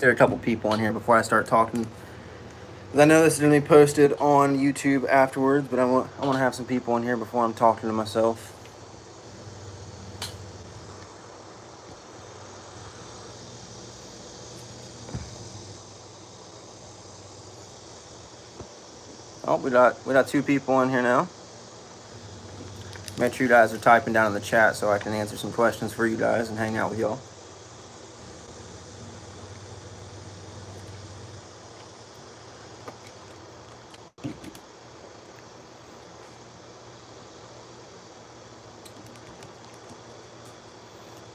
Get a couple people in here before I start talking. I know this is going to be posted on YouTube afterwards, but I want to have some people in here before I'm talking to myself. Oh, we got 2 people in here now. Make sure you guys are typing down in the chat so I can answer some questions for you guys and hang out with y'all.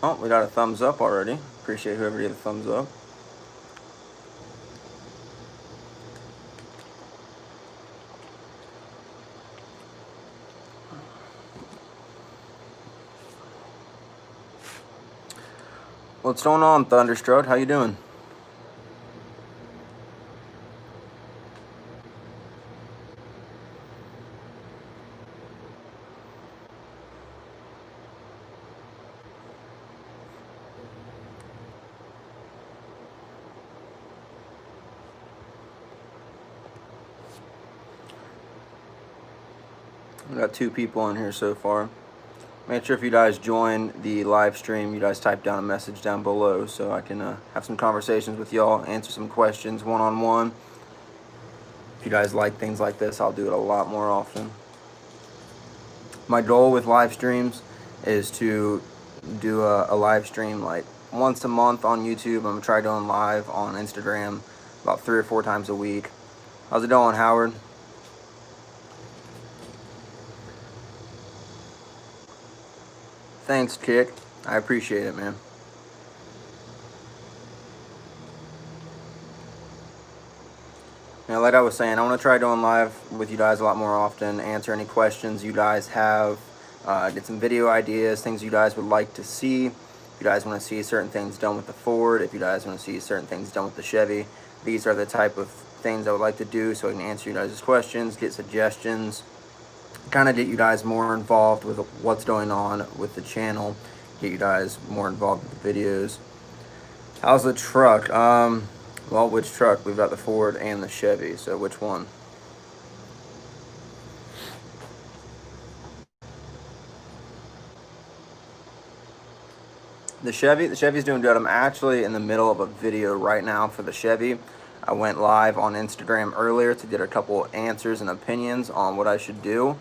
Oh, we got a thumbs up already. Appreciate whoever gave a thumbs up. What's going on, Thunderstruck? How you doing? We got 2 people in here so far. Make sure if you guys join the live stream, you guys type down a message down below so I can have some conversations with y'all, answer some questions one-on-one. If you guys like things like this, I'll do it a lot more often. My goal with live streams is to do a live stream like once a month on YouTube. I'm going to try going live on Instagram about 3 or 4 times a week. How's it going, Howard? Thanks, Kick. I appreciate it, man. Now, like I was saying, I want to try going live with you guys a lot more often, answer any questions you guys have, get some video ideas, things you guys would like to see. If you guys want to see certain things done with the Ford, if you guys want to see certain things done with the Chevy, these are the type of things I would like to do so I can answer you guys' questions, get suggestions, kind of get you guys more involved with what's going on with the channel, get you guys more involved with the videos. How's the truck? Well, which truck? We've got the Ford and the Chevy, so which one? The Chevy's doing good. I'm actually in the middle of a video right now for the Chevy. I went live on Instagram earlier to get a couple answers and opinions on what I should do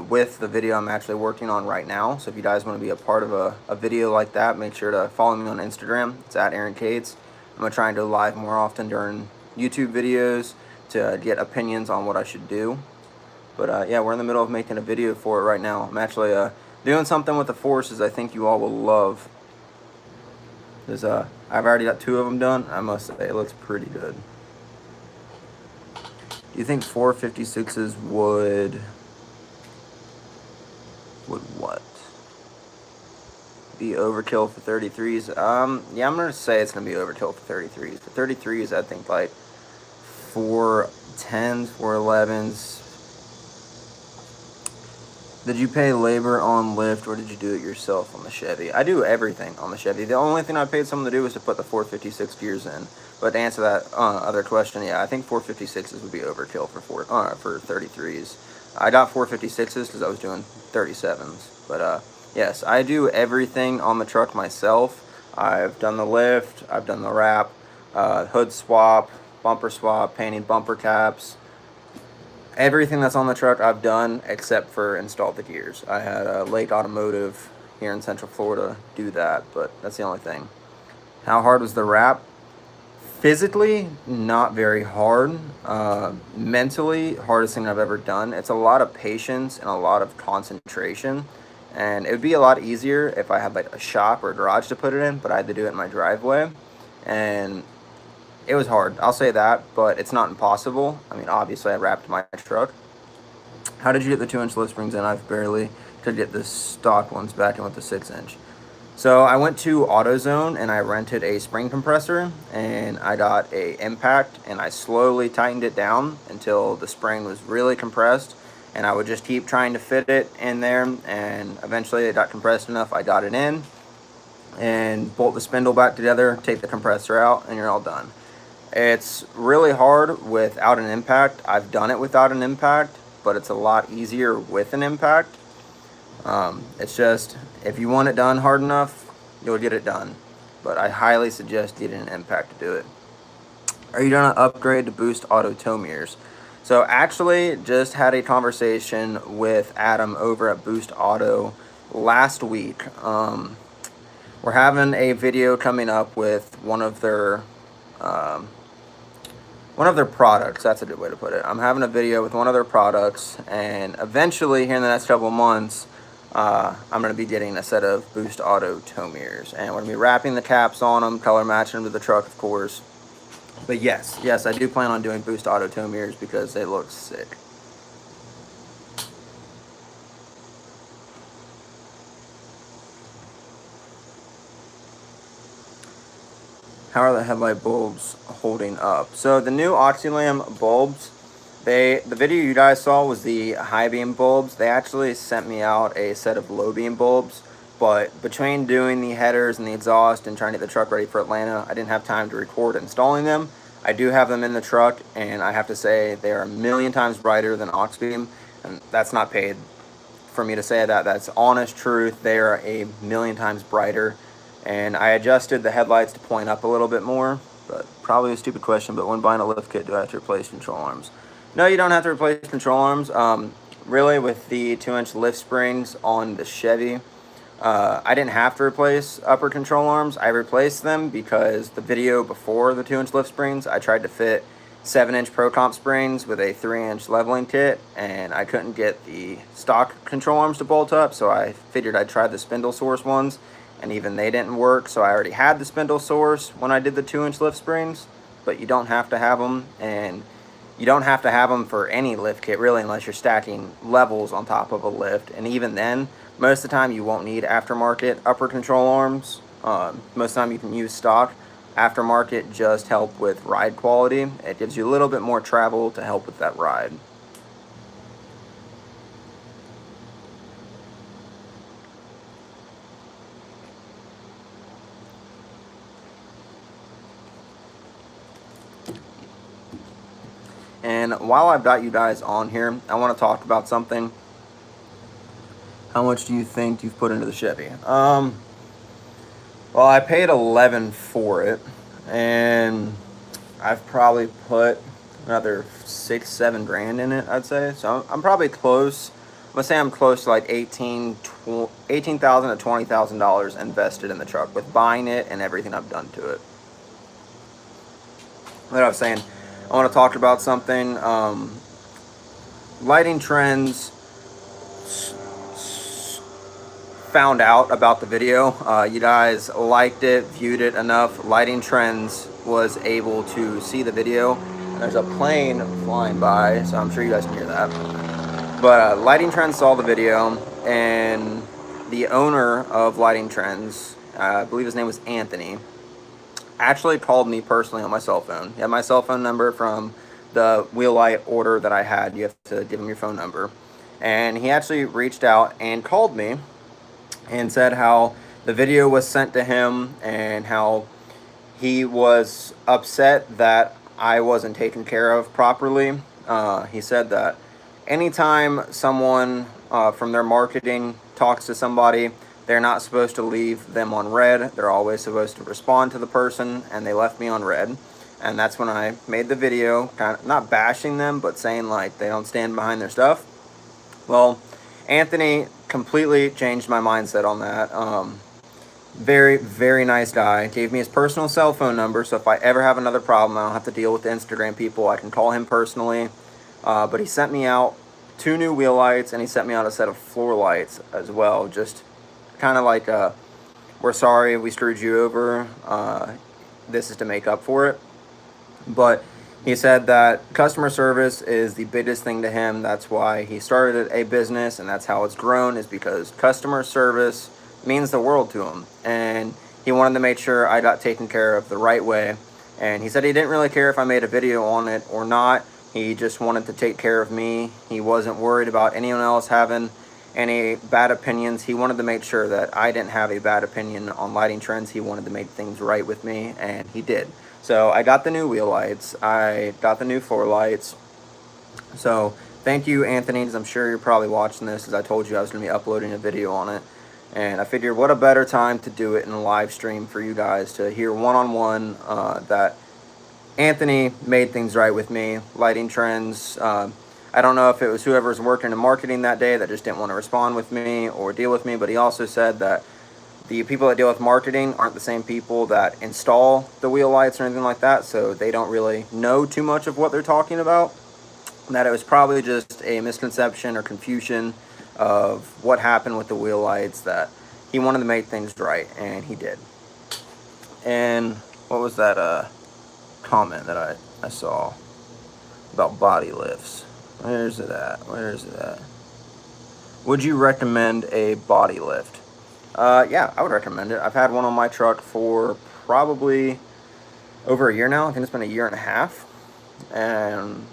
with the video I'm actually working on right now. So if you guys want to be a part of a video like that, make sure to follow me on Instagram. It's at Aaron Cates. I'm going to try and go live more often during YouTube videos to get opinions on what I should do. But yeah, we're in the middle of making a video for it right now. I'm actually doing something with the forces I think you all will love. I've already got 2 of them done. I must say, it looks pretty good. Do you think 456s would what? Be overkill for 33s? Yeah, I'm going to say it's going to be overkill for 33s. For 33s, I think like 410s, 411s. Did you pay labor on lift or did you do it yourself on the Chevy? I do everything on the Chevy. The only thing I paid someone to do was to put the 456 gears in. But to answer that other question, yeah, I think 456s would be overkill for 33s. I got 456s because I was doing 37s. But yes, I do everything on the truck myself. I've done the lift, I've done the wrap, hood swap, bumper swap, painting bumper caps. Everything that's on the truck I've done except for install the gears. I had a Lake Automotive here in Central Florida do that, but that's the only thing. How hard was the wrap? Physically, not very hard. Mentally, hardest thing I've ever done. It's a lot of patience and a lot of concentration. And it would be a lot easier if I had like a shop or a garage to put it in, but I had to do it in my driveway. And it was hard, I'll say that, but it's not impossible. I mean, obviously I wrapped my truck. How did you get the 2-inch lift springs in? I've barely could get the stock ones back in with the 6-inch. So I went to AutoZone and I rented a spring compressor and I got a impact and I slowly tightened it down until the spring was really compressed, and I would just keep trying to fit it in there, and eventually it got compressed enough. I got it in. and bolt the spindle back together, take the compressor out, and you're all done. It's really hard without an impact. I've done it without an impact, but it's a lot easier with an impact. It's just, if you want it done hard enough, you'll get it done. But I highly suggest getting an impact to do it. Are you gonna upgrade to boost auto tow mirrors? So actually just had a conversation with Adam over at Boost Auto last week. We're having a video coming up with one of their products. That's a good way to put it. I'm having a video with one of their products, and eventually here in the next couple of months, I'm going to be getting a set of Boost Auto tow mirrors, and we're going to be wrapping the caps on them, color matching them to the truck, of course. But yes, I do plan on doing Boost Auto tow mirrors because they look sick. How are the headlight bulbs holding up? So the new Oxylam bulbs, the video you guys saw was the high beam bulbs. They actually sent me out a set of low beam bulbs, but between doing the headers and the exhaust and trying to get the truck ready for Atlanta, I didn't have time to record installing them. I do have them in the truck, and I have to say they are a million times brighter than Ox beam, and that's not paid for me to say that. That's honest truth. They are a million times brighter. And I adjusted the headlights to point up a little bit more, but probably a stupid question, but when buying a lift kit, do I have to replace control arms? No, you don't have to replace control arms. Really, with the 2-inch lift springs on the Chevy, I didn't have to replace upper control arms. I replaced them because the video before the 2-inch lift springs, I tried to fit 7-inch Pro Comp springs with a 3-inch leveling kit, and I couldn't get the stock control arms to bolt up, so I figured I'd try the spindle source ones, and even they didn't work. So I already had the spindle source when I did the 2-inch lift springs, but you don't have to have them, and you don't have to have them for any lift kit really, unless you're stacking levels on top of a lift, and even then, most of the time you won't need aftermarket upper control arms. Most of the time you can use stock. Aftermarket just help with ride quality. It gives you a little bit more travel to help with that ride. And while I've got you guys on here, I want to talk about something. How much do you think you've put into the Chevy? Well, I paid $11 for it, and I've probably put another $6-7 grand in it, I'd say. So I'm probably close. I'm gonna say I'm close to like $18,000 to $20,000 invested in the truck with buying it and everything I've done to it. Like I was saying, I want to talk about something. Lighting Trends found out about the video. You guys liked it, viewed it enough. Lighting Trends was able to see the video. There's a plane flying by, so I'm sure you guys can hear that. But Lighting Trends saw the video, and the owner of Lighting Trends, I believe his name was Anthony, actually called me personally on my cell phone. He had my cell phone number from the wheel light order that I had. You have to give him your phone number. And he actually reached out and called me and said how the video was sent to him and how he was upset that I wasn't taken care of properly. He said that anytime someone from their marketing talks to somebody, they're not supposed to leave them on red. They're always supposed to respond to the person, and they left me on red. And that's when I made the video, kind of not bashing them, but saying like they don't stand behind their stuff. Well, Anthony completely changed my mindset on that. Very, very nice guy. Gave me his personal cell phone number, so if I ever have another problem, I don't have to deal with the Instagram people. I can call him personally. But he sent me out 2 new wheel lights, and he sent me out a set of floor lights as well. Just kind of like, we're sorry we screwed you over. This is to make up for it. But he said that customer service is the biggest thing to him. That's why he started a business, and that's how it's grown, is because customer service means the world to him. And he wanted to make sure I got taken care of the right way. And he said he didn't really care if I made a video on it or not. He just wanted to take care of me. He wasn't worried about anyone else having any bad opinions. He wanted to make sure that I didn't have a bad opinion on lighting trends. He wanted to make things right with me, and he did. So I got the new wheel lights. I got the new floor lights. So thank you, Anthony, because I'm sure you're probably watching this, as I told you I was going to be uploading a video on it. And I figured what a better time to do it in a live stream for you guys to hear one-on-one that Anthony made things right with me, lighting trends. I don't know if it was whoever was working in marketing that day that just didn't want to respond with me or deal with me, but he also said that the people that deal with marketing aren't the same people that install the wheel lights or anything like that, so they don't really know too much of what they're talking about. That it was probably just a misconception or confusion of what happened with the wheel lights, that he wanted to make things right, and he did. And what was that comment that I saw about body lifts? Where's it at? Would you recommend a body lift? Yeah, I would recommend it. I've had one on my truck for probably over a year now. I think it's been a year and a half, and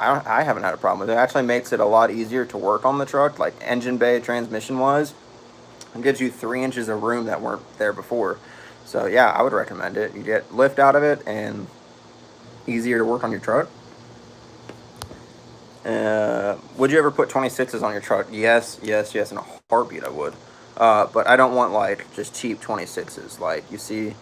I haven't had a problem with it. It actually makes it a lot easier to work on the truck, like engine bay, transmission wise. It gives you 3 inches of room that weren't there before. So yeah, I would recommend it. You get lift out of it and easier to work on your truck. Would you ever put 26s on your truck? Yes, in a heartbeat I would. But I don't want like just cheap 26s. Like you see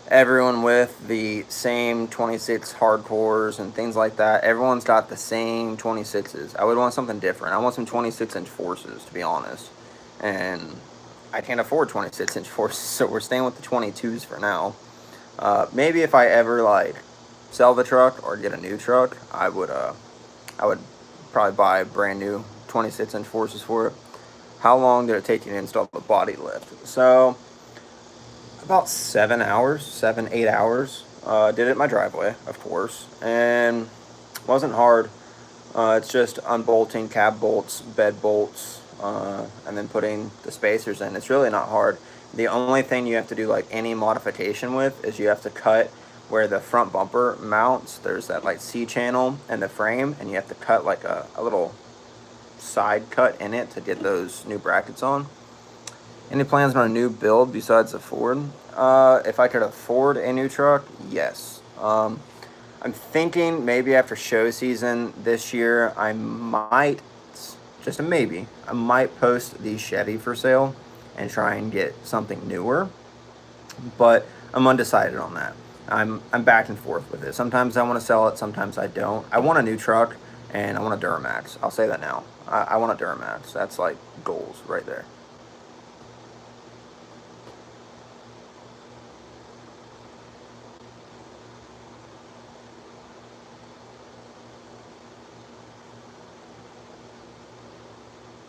everyone with the same 26 hardcores and things like that. Everyone's got the same 26s. I would want something different. I want some 26-inch forces, to be honest. And I can't afford 26-inch forces, so we're staying with the 22s for now. Maybe if I ever like sell the truck or get a new truck, I would probably buy brand new 26-inch forces for it. How long did it take you to install the body lift? So about 7 hours, 8 hours. Did it in my driveway, of course, and wasn't hard. It's just unbolting cab bolts, bed bolts, and then putting the spacers in. It's really not hard. The only thing you have to do like any modification with is you have to cut where the front bumper mounts. There's that like C channel in the frame, and you have to cut like a little side cut in it to get those new brackets on. Any plans on a new build besides the Ford? If I could afford a new truck, yes. I'm thinking maybe after show season this year, I might, just a maybe, I might post the Chevy for sale and try and get something newer. But I'm undecided on that. I'm back and forth with it. Sometimes I want to sell it, sometimes I don't. I want a new truck, and I want a Duramax. I'll say that now. I want a Duramax. That's like goals right there.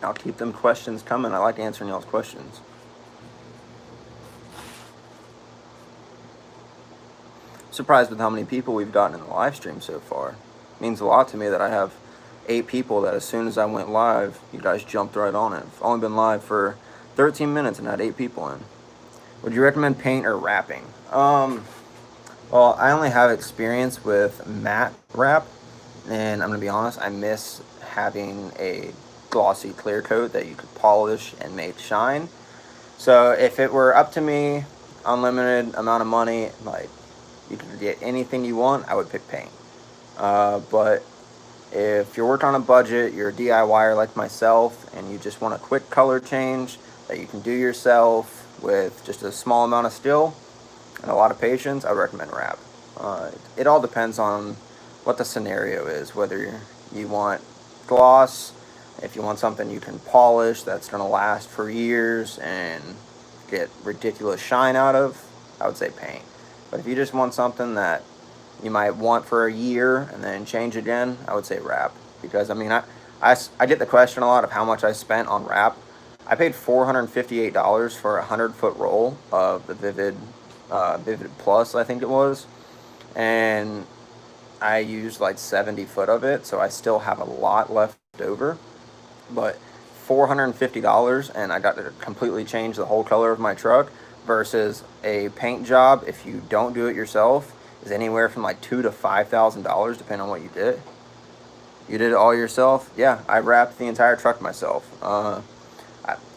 I'll keep them questions coming. I like answering y'all's questions. Surprised with how many people we've gotten in the live stream so far. It means a lot to me that I have 8 people that as soon as I went live, you guys jumped right on it. I've only been live for 13 minutes and had 8 people in. Would you recommend paint or wrapping? Well, I only have experience with matte wrap, and I'm gonna be honest, I miss having a glossy clear coat that you could polish and make shine. So if it were up to me, unlimited amount of money, like you could get anything you want, I would pick paint. But if you're working on a budget, you're a DIYer like myself, and you just want a quick color change that you can do yourself with just a small amount of skill and a lot of patience, I would recommend wrap. It all depends on what the scenario is, whether you want gloss, if you want something you can polish that's going to last for years and get ridiculous shine out of, I would say paint. But if you just want something that you might want for a year and then change again, I would say wrap. Because I mean, I get the question a lot of how much I spent on wrap. I paid $458 for a 100-foot roll of the Vivid Plus, I think it was, and I used like 70 foot of it, so I still have a lot left over. But $450, and I got to completely change the whole color of my truck, versus a paint job, if you don't do it yourself, is anywhere from like $2,000 to $5,000 depending on what you did. You did it all yourself? Yeah, I wrapped the entire truck myself.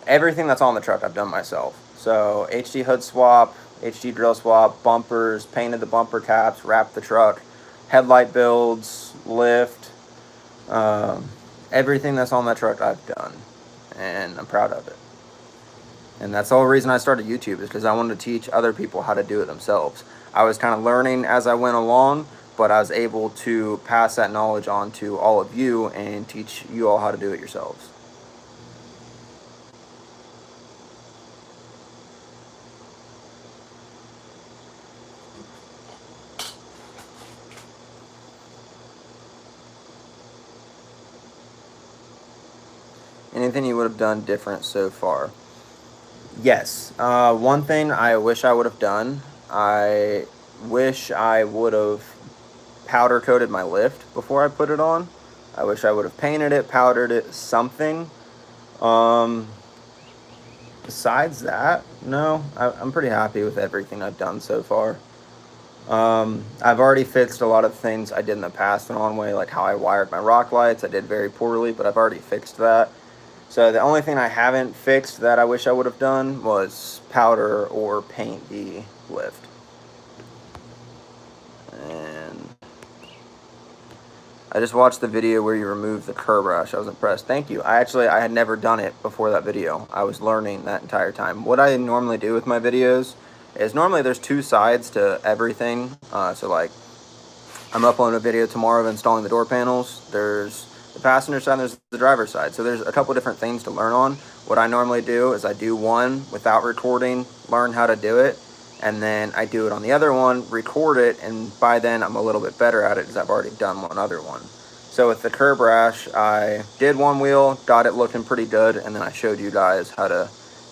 everything that's on the truck I've done myself. So HD hood swap, HD drill swap, bumpers, painted the bumper caps, wrapped the truck, headlight builds, lift, everything that's on that truck I've done, and I'm proud of it. And that's the whole reason I started YouTube, is because I wanted to teach other people how to do it themselves. I was kind of learning as I went along, but I was able to pass that knowledge on to all of you and teach you all how to do it yourselves. Anything you would have done different so far? Yes. One thing I wish I would have done, I wish I would have powder coated my lift before I put it on. I wish I would have painted it, powdered it, something. Besides that, no, I'm pretty happy with everything I've done so far. I've already fixed a lot of things I did in the past in on-way, like how I wired my rock lights. I did very poorly, but I've already fixed that. So the only thing I haven't fixed that I wish I would have done was powder or paint the lift. And I just watched the video where you removed the curb rash. I was impressed. Thank you. I had never done it before that video. I was learning that entire time. What I normally do with my videos is normally there's two sides to everything. So like I'm uploading a video tomorrow of installing the door panels. There's the passenger side, there's the driver's side. So there's a couple different things to learn on. What I normally do is I do one without recording, learn how to do it, and then I do it on the other one, record it, and by then I'm a little bit better at it because I've already done one other one. So with the curb rash, I did one wheel, got it looking pretty good, and then I showed you guys how to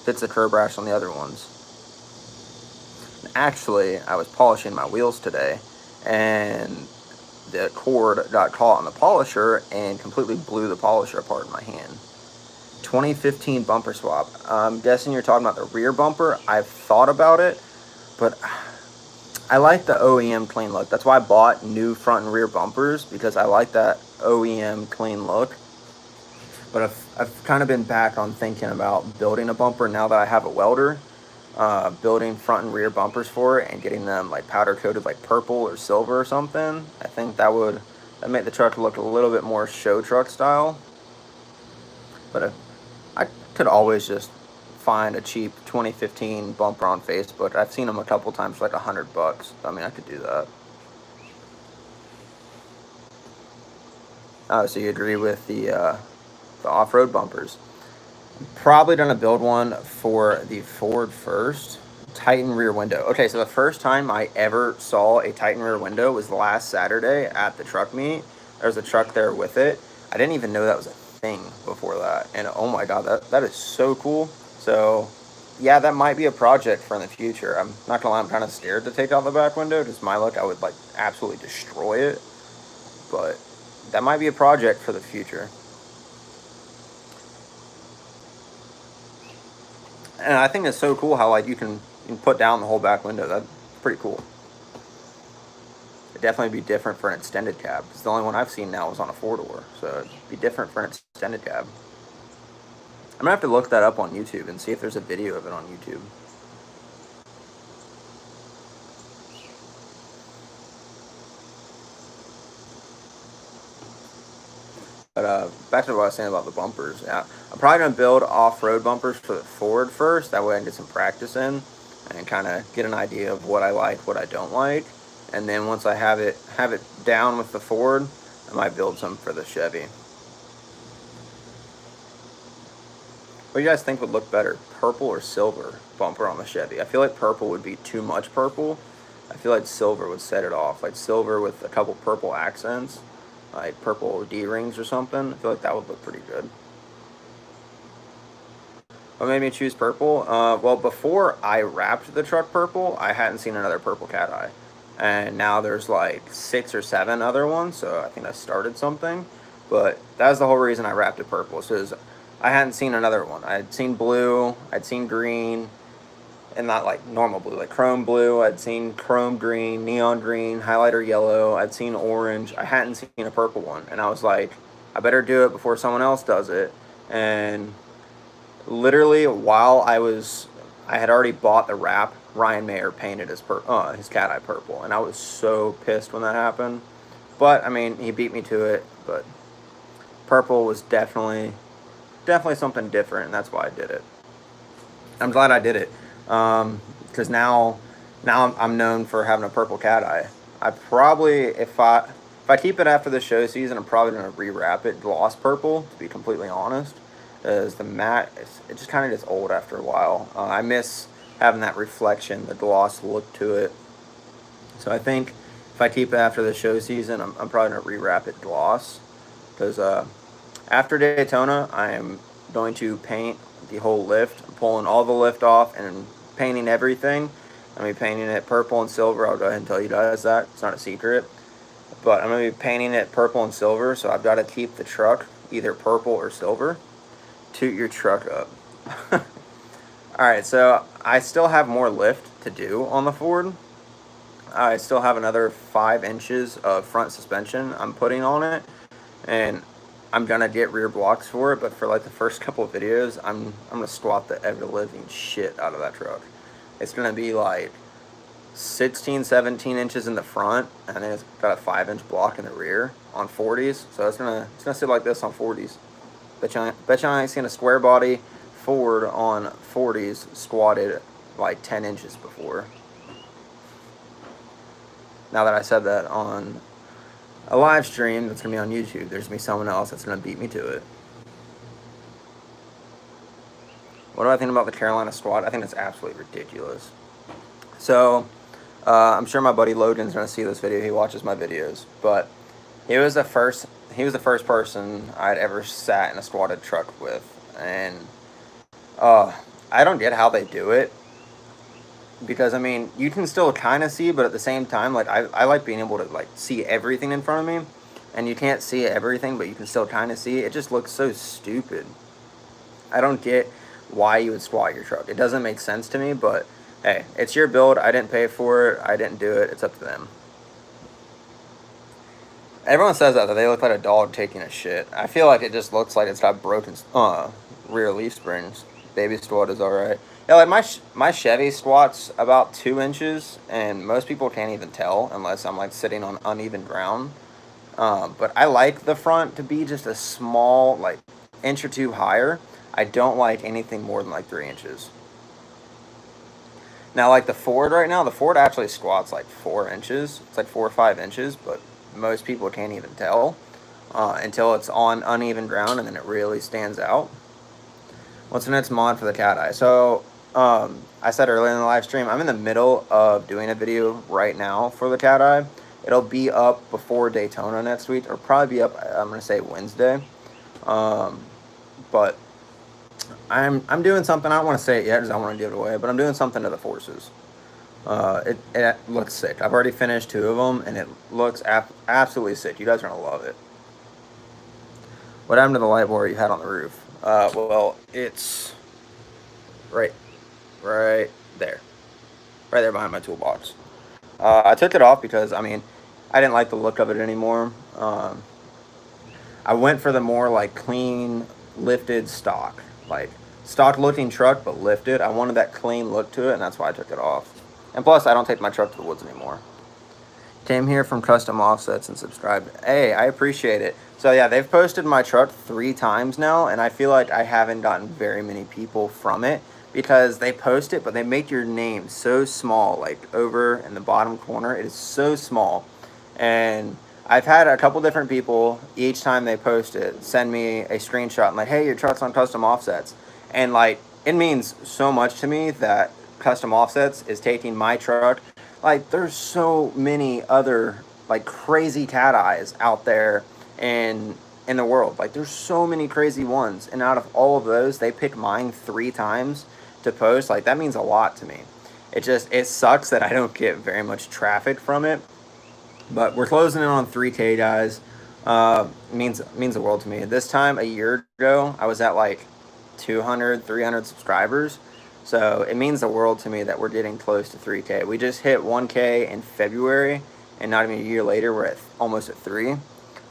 fix the curb rash on the other ones. Actually, I was polishing my wheels today, and the cord got caught on the polisher and completely blew the polisher apart in my hand. 2015 bumper swap. I'm guessing you're talking about the rear bumper. I've thought about it, but I like the OEM clean look. That's why I bought new front and rear bumpers, because I like that OEM clean look. But I've kind of been back on thinking about building a bumper now that I have a welder. Building front and rear bumpers for it and getting them like powder coated like purple or silver or something. I think that would make the truck look a little bit more show truck style. But I could always just find a cheap 2015 bumper on Facebook. I've seen them a couple times for like $100. I mean, I could do that. So you agree with the off-road bumpers? Probably gonna build one for the Ford first. Titan rear window. Okay, so the first time I ever saw a Titan rear window was last Saturday at the truck meet. There's a truck there with it. I didn't even know that was a thing before that. And oh my god, that is so cool. So yeah, that might be a project for in the future. I'm not gonna lie, I'm kind of scared to take out the back window. Just my luck, I would like absolutely destroy it. But that might be a project for the future. And I think it's so cool how like you can put down the whole back window. That's pretty cool. It'd definitely be different for an extended cab. It's the only one I've seen now is on a 4-door, so it'd be different for an extended cab. I'm gonna have to look that up on YouTube and see if there's a video of it on YouTube. But back to what I was saying about the bumpers. Yeah, I'm probably gonna build off-road bumpers for the Ford first. That way I can get some practice in and kind of get an idea of what I like, what I don't like. And then once I have it down with the Ford, I might build some for the Chevy. What do you guys think would look better, purple or silver bumper on the Chevy? I feel like purple would be too much purple. I feel like silver would set it off, like silver with a couple purple accents, like purple D-rings or something. I feel like that would look pretty good. What made me choose purple? Well, before I wrapped the truck purple, I hadn't seen another purple cat eye. And now there's like 6 or 7 other ones, so I think I started something. But that was the whole reason I wrapped it purple, so I hadn't seen another one. I'd seen blue, I'd seen green, and not like normal blue, like chrome blue. I'd seen chrome green, neon green, highlighter yellow. I'd seen orange. I hadn't seen a purple one, and I was like, I better do it before someone else does it. And literally while I had already bought the wrap, Ryan Mayer painted his cat eye purple, and I was so pissed when that happened. But I mean, he beat me to it. But purple was definitely something different, and that's why I did it. I'm glad I did it, because now I'm known for having a purple cat eye. I probably, if I keep it after the show season, I'm probably gonna rewrap it gloss purple, to be completely honest. As the matte, it just kind of gets old after a while. I miss having that reflection, the gloss look to it. So I think if I keep it after the show season, I'm probably gonna rewrap it gloss, because after Daytona, I am going to paint the whole lift. I'm pulling all the lift off and painting everything. I'm going to be painting it purple and silver. I'll go ahead and tell you guys that. It's not a secret. But I'm going to be painting it purple and silver, so I've got to keep the truck either purple or silver. Toot your truck up. Alright, so I still have more lift to do on the Ford. I still have another 5 inches of front suspension I'm putting on it. And I'm gonna get rear blocks for it, but for like the first couple of videos, I'm gonna squat the ever-living shit out of that truck. It's gonna be like 16, 17 inches in the front, and then it's got a 5-inch block in the rear on 40s. So it's gonna sit like this on 40s. Bet you I ain't seen a square body Ford on 40s squatted like 10 inches before. Now that I said that on a live stream that's going to be on YouTube, there's going to be someone else that's going to beat me to it. What do I think about the Carolina squat? I think it's absolutely ridiculous. So, I'm sure my buddy Logan's going to see this video. He watches my videos. But he was the first person I'd ever sat in a squatted truck with. And I don't get how they do it. Because, I mean, you can still kind of see, but at the same time, like, I like being able to, like, see everything in front of me. And you can't see everything, but you can still kind of see. It just looks so stupid. I don't get why you would squat your truck. It doesn't make sense to me, but, hey, it's your build. I didn't pay for it. I didn't do it. It's up to them. Everyone says that they look like a dog taking a shit. I feel like it just looks like it's got broken rear leaf springs. Baby squat is alright. Yeah, like my Chevy squats about 2 inches, and most people can't even tell unless I'm like sitting on uneven ground. But I like the front to be just a small, like, inch or two higher. I don't like anything more than like 3 inches. Now, like the Ford right now, the Ford actually squats like 4 inches. It's like 4 or 5 inches, but most people can't even tell until it's on uneven ground, and then it really stands out. What's the next mod for the cat eye? So, I said earlier in the live stream, I'm in the middle of doing a video right now for the cat eye. It'll be up before Daytona next week, or probably be up, I'm going to say Wednesday. But I'm doing something, I don't want to say it yet because I don't want to give it away, but I'm doing something to the forces. It looks sick. I've already finished 2 of them, and it looks absolutely sick. You guys are going to love it. What happened to the light bar you had on the roof? Well, it's right there. Right there behind my toolbox. I took it off because, I mean, I didn't like the look of it anymore. I went for the more, like, clean, lifted stock. Like, stock looking truck, but lifted. I wanted that clean look to it, and that's why I took it off. And plus, I don't take my truck to the woods anymore. Came here from Custom Offsets and subscribed. Hey, I appreciate it. So yeah, they've posted my truck 3 times now, and I feel like I haven't gotten very many people from it because they post it, but they make your name so small, like over in the bottom corner. It is so small. And I've had a couple different people, each time they post it, send me a screenshot and like, hey, your truck's on Custom Offsets. And like, it means so much to me that Custom Offsets is taking my truck. Like, there's so many other, like, crazy cat eyes out there in the world. Like, there's so many crazy ones. And out of all of those, they pick mine 3 times to post. Like, that means a lot to me. It sucks that I don't get very much traffic from it. But we're closing in on 3K, guys. Means the world to me. This time, a year ago, I was at, like, 200, 300 subscribers. So it means the world to me that we're getting close to 3K. We just hit 1K in February, and not even a year later, we're almost at 3.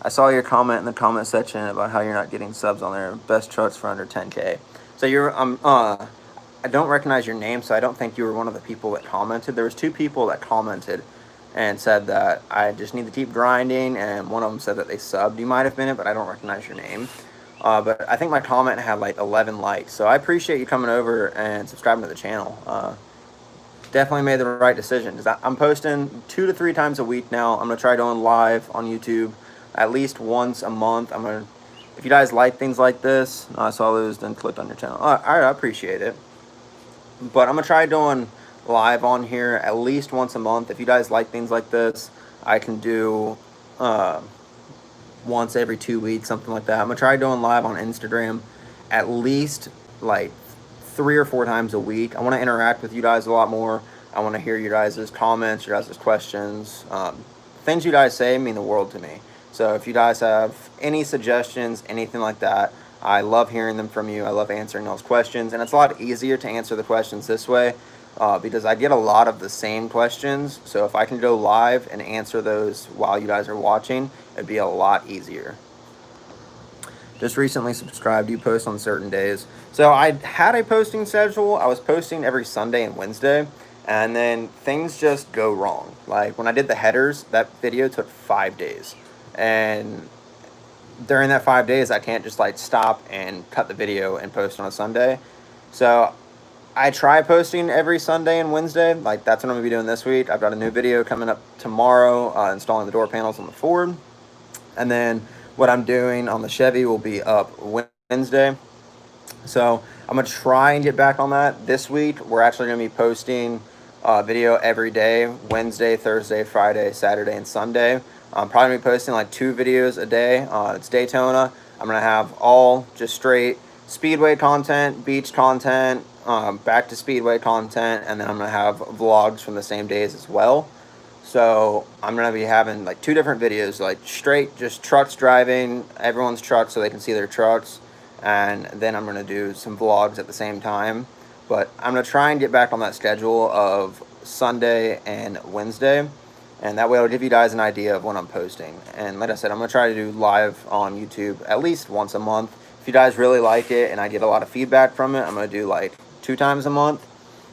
I saw your comment in the comment section about how you're not getting subs on there. Best trucks for under 10K. So you're I don't recognize your name, so I don't think you were one of the people that commented. There was 2 people that commented and said that I just need to keep grinding, and one of them said that they subbed. You might have been it, but I don't recognize your name. But I think my comment had like 11 likes, so I appreciate you coming over and subscribing to the channel. Definitely made the right decision, because I'm posting 2 to 3 times a week now. I'm gonna try going live on YouTube at least once a month. If you guys like things like this, I saw those, then clicked on your channel. I appreciate it. But I'm gonna try doing live on here at least once a month. If you guys like things like this, I can do once every 2 weeks, something like that. I'm gonna try doing live on Instagram at least like 3 or 4 times a week. I want to interact with you guys a lot more. I want to hear your guys' comments, your guys' questions. Things you guys say mean the world to me. So if you guys have any suggestions, anything like that, I love hearing them from you. I love answering those questions, and it's a lot easier to answer the questions this way because I get a lot of the same questions. So if I can go live and answer those while you guys are watching, it'd be a lot easier. Just recently subscribed. You post on certain days. So I had a posting schedule. I was posting every Sunday and Wednesday, and then things just go wrong. Like when I did the headers, that video took 5 days, and during that 5 days, I can't just like stop and cut the video and post on a Sunday. So I try posting every Sunday and Wednesday. Like that's what I'm gonna be doing this week. I've got a new video coming up tomorrow, installing the door panels on the Ford. And then what I'm doing on the Chevy will be up Wednesday. So I'm gonna try and get back on that this week. We're actually gonna be posting video every day, Wednesday, Thursday, Friday, Saturday, and Sunday. I'm probably gonna be posting like 2 videos a day. It's Daytona. I'm gonna have all just straight Speedway content, beach content, back to Speedway content, and then I'm gonna have vlogs from the same days as well. So I'm gonna be having like 2 different videos, like straight just trucks driving, everyone's trucks so they can see their trucks, and then I'm gonna do some vlogs at the same time. But I'm gonna try and get back on that schedule of Sunday and Wednesday, and that way I'll give you guys an idea of when I'm posting. And like I said, I'm gonna try to do live on YouTube at least once a month. If you guys really like it and I get a lot of feedback from it, I'm gonna do like 2 times a month,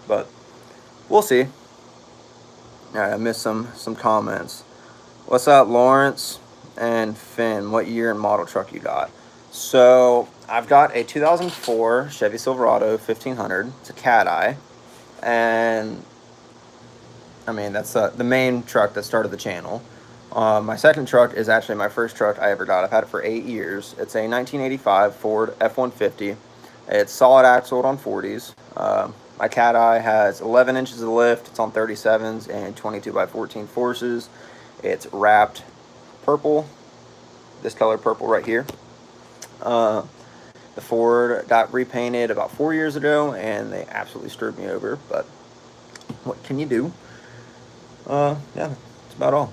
but we'll see. All right, I missed some comments. What's up, Lawrence and Finn? What year and model truck you got? So I've got a 2004 Chevy Silverado 1500. It's a cat eye, and I mean that's the main truck that started the channel. My second truck is actually my first truck I ever got. I've had it for 8 years. It's a 1985 Ford F-150. It's solid axled on 40s. My cat eye has 11 inches of lift. It's on 37s and 22x14 forces. It's wrapped purple, this color purple right here. The Ford got repainted about 4 years ago, and they absolutely screwed me over, but what can you do? Yeah, that's about all.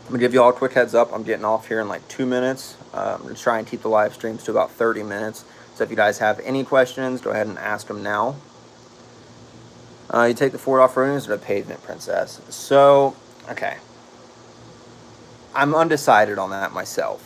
I'm gonna give you all a quick heads up. I'm getting off here in like 2 minutes. I'm gonna try and keep the live streams to about 30 minutes. So if you guys have any questions, go ahead and ask them now. You take the Ford off-roading or the pavement, Princess? So, okay. I'm undecided on that myself.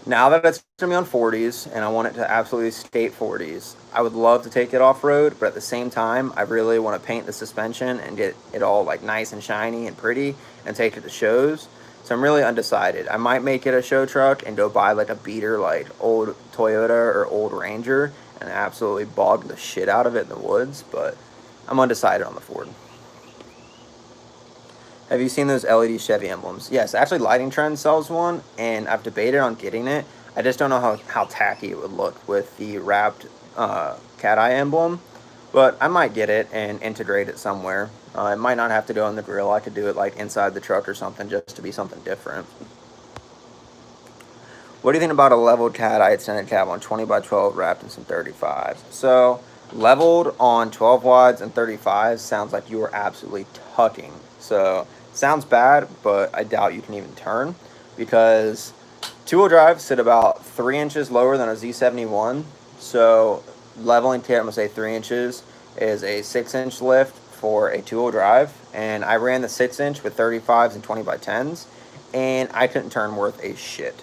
Now that it's going to be on 40s and I want it to absolutely skate 40s, I would love to take it off-road, but at the same time, I really want to paint the suspension and get it all like nice and shiny and pretty and take it to shows. So I'm really undecided. I might make it a show truck and go buy like a beater like old Toyota or old Ranger and absolutely bog the shit out of it in the woods, but I'm undecided on the Ford. Have you seen those LED Chevy emblems? Yes, actually Lighting Trend sells one, and I've debated on getting it. I just don't know how tacky it would look with the wrapped cat eye emblem, but I might get it and integrate it somewhere. It might not have to go on the grill. I could do it like inside the truck or something just to be something different. What do you think about a leveled cat eye extended cab on 20x12 wrapped in some 35s? So leveled on 12 wides and 35s sounds like you are absolutely tucking. So sounds bad, but I doubt you can even turn, because two-wheel drive sit about 3 inches lower than a Z71. So leveling to, I'm gonna say 3 inches, is a 6-inch lift for a two-wheel drive, and I ran the 6-inch with 35s and 20x10s, and I couldn't turn worth a shit.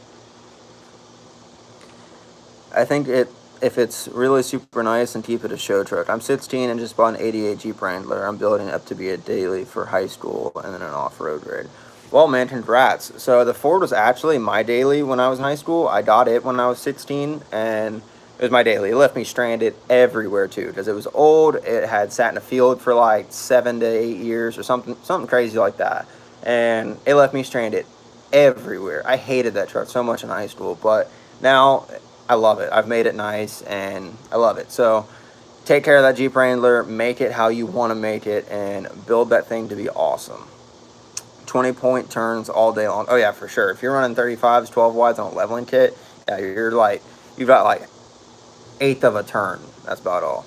I think it if it's really super nice, and keep it a show truck. I'm 16 and just bought an 88 Jeep Wrangler. I'm building it up to be a daily for high school and then an off-road grade. Well, man, congrats. So the Ford was actually my daily when I was in high school. I got it when I was 16, and it was my daily. It left me stranded everywhere, too, because it was old. It had sat in a field for like 7 to 8 years or something crazy like that. And it left me stranded everywhere. I hated that truck so much in high school, but now I love it. I've made it nice, and I love it. So take care of that Jeep Wrangler. Make it how you want to make it, and build that thing to be awesome. 20-point turns all day long. Oh, yeah, for sure. If you're running 35s, 12 wides on a leveling kit, yeah, you've got like eighth of a turn. That's about all.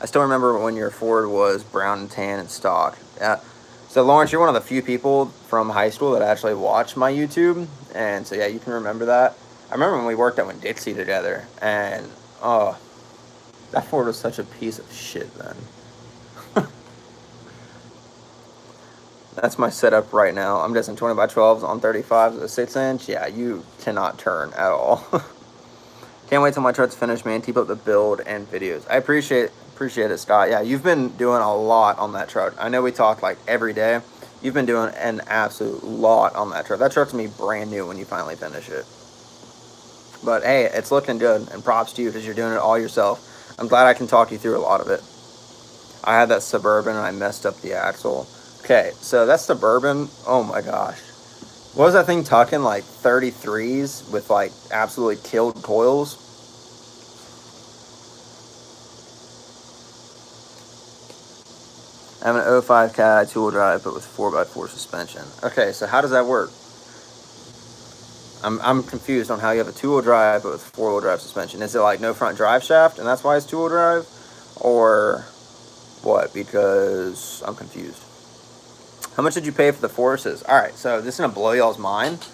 I still remember when your Ford was brown and tan and stock. Yeah. So Lawrence, you're one of the few people from high school that actually watched my YouTube, and so yeah, you can remember that. I remember when we worked at Winn-Dixie together, and oh, that Ford was such a piece of shit then. That's my setup right now. I'm just in 20x12s on 35s with a 6-inch. Yeah, you cannot turn at all. Can't wait till my truck's finished, man. Keep up the build and videos. I appreciate it, Scott. Yeah, you've been doing a lot on that truck. I know we talk like every day. You've been doing an absolute lot on that truck. That truck's gonna be brand new when you finally finish it. But hey, it's looking good, and props to you because you're doing it all yourself. I'm glad I can talk you through a lot of it. I had that Suburban and I messed up the axle. Okay, so that Suburban, oh my gosh. What was that thing tucking, like 33s with like absolutely killed coils? I have an 05 Cat two-wheel drive, but with 4x4 suspension. Okay, so how does that work? I'm confused on how you have a two-wheel drive, but with 4-wheel drive suspension. Is it like no front drive shaft, and that's why it's two-wheel drive? Or what? Because I'm confused. How much did you pay for the Forces? All right, so this is going to blow y'all's mind.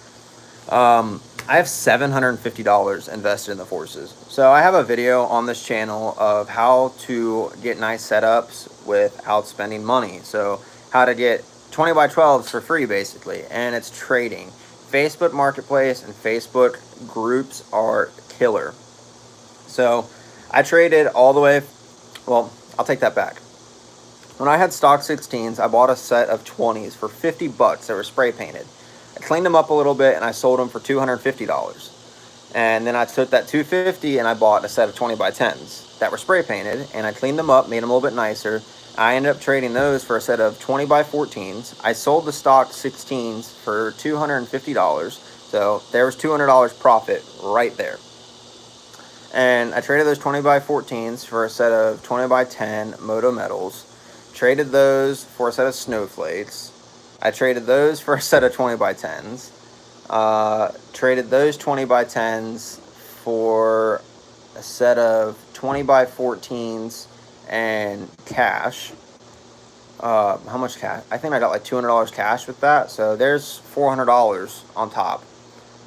I have $750 invested in the Forces. So I have a video on this channel of how to get nice setups without spending money. So how to get 20x12s for free, basically, and it's trading. Facebook Marketplace and Facebook groups are killer. So I traded all the way, well, I'll take that back. When I had stock 16s, I bought a set of 20s for 50 bucks that were spray painted. I cleaned them up a little bit and I sold them for $250. And then I took that $250 and I bought a set of 20x10s that were spray painted, and I cleaned them up, made them a little bit nicer. I ended up trading those for a set of 20x14s. I sold the stock 16s for $250. So there was $200 profit right there. And I traded those 20x14s for a set of 20x10 Moto Metals. Traded those for a set of Snowflakes. I traded those for a set of 20x10s. Traded those 20x10s for a set of 20x14s and cash. How much cash? I think I got like $200 cash with that. So there's $400 on top.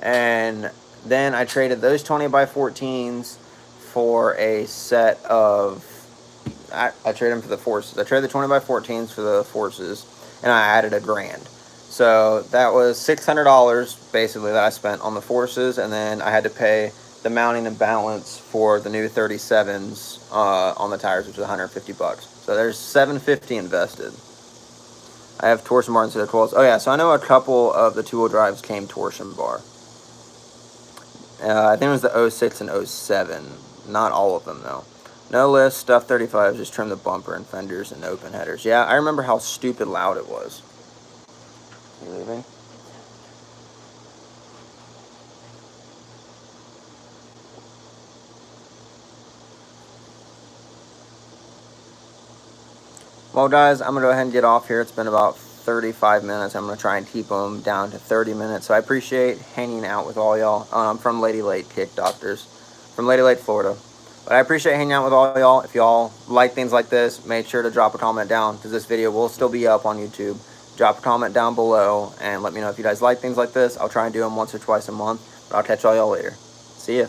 And then I traded those 20x14s for a set of, I traded them for the Forces. I traded the 20x14s for the Forces, and I added $1,000. So that was $600 basically that I spent on the Forces, and then I had to pay the mounting and balance for the new 37s on the tires, which was 150 bucks. So there's $750 invested. I have torsion bar instead of coils. Oh yeah, so I know a couple of the two-wheel drives came torsion bar. I think it was the 06 and 07. Not all of them though. No list, stuff 35, just trim the bumper and fenders and open headers. Yeah, I remember how stupid loud it was. You leaving? Well guys, I'm going to go ahead and get off here. It's been about 35 minutes. I'm going to try and keep them down to 30 minutes. So I appreciate hanging out with all y'all. I'm from Lady Lake Kick Doctors, from Lady Lake, Florida. But I appreciate hanging out with all y'all. If y'all like things like this, make sure to drop a comment down, because this video will still be up on YouTube. Drop a comment down below and let me know if you guys like things like this. I'll try and do them once or twice a month. But I'll catch all y'all later. See ya.